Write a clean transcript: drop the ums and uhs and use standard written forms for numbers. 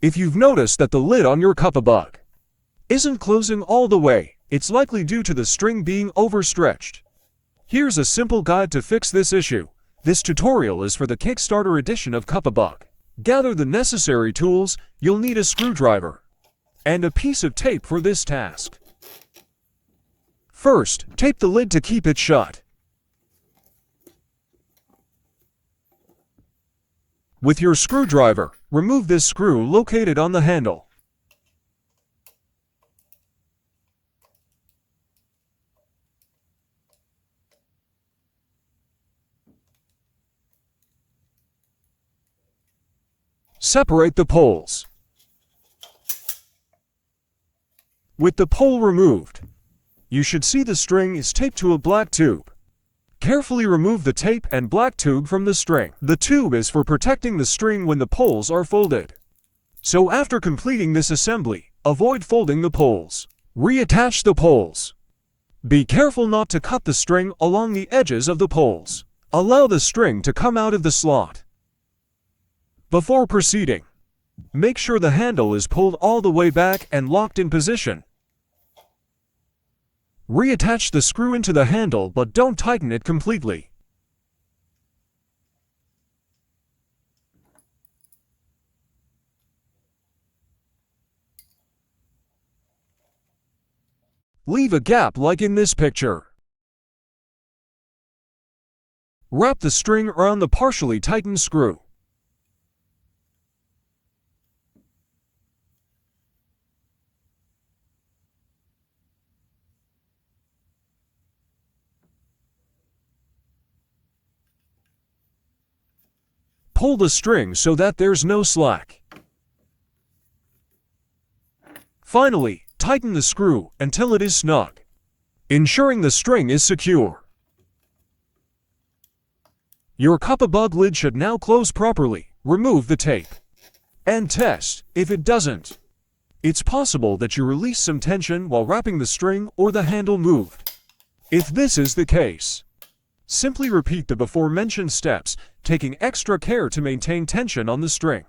If you've noticed that the lid on your Cup-a-Bug isn't closing all the way, it's likely due to the string being overstretched. Here's a simple guide to fix this issue. This tutorial is for the Kickstarter edition of Cup-a-Bug. Gather the necessary tools. You'll need a screwdriver and a piece of tape for this task. First, tape the lid to keep it shut. With your screwdriver, remove this screw located on the handle. Separate the poles. With the pole removed, you should see the string is taped to a black tube. Carefully remove the tape and black tube from the string. The tube is for protecting the string when the poles are folded. So after completing this assembly, avoid folding the poles. Reattach the poles. Be careful not to cut the string along the edges of the poles. Allow the string to come out of the slot. Before proceeding, make sure the handle is pulled all the way back and locked in position. Reattach the screw into the handle, but don't tighten it completely. Leave a gap like in this picture. Wrap the string around the partially tightened screw. Pull the string so that there's no slack. Finally, tighten the screw until it is snug, ensuring the string is secure. Your Cup-a-Bug lid should now close properly. Remove the tape and test. If it doesn't, it's possible that you release some tension while wrapping the string or the handle moved. If this is the case, simply repeat the before-mentioned steps, taking extra care to maintain tension on the string.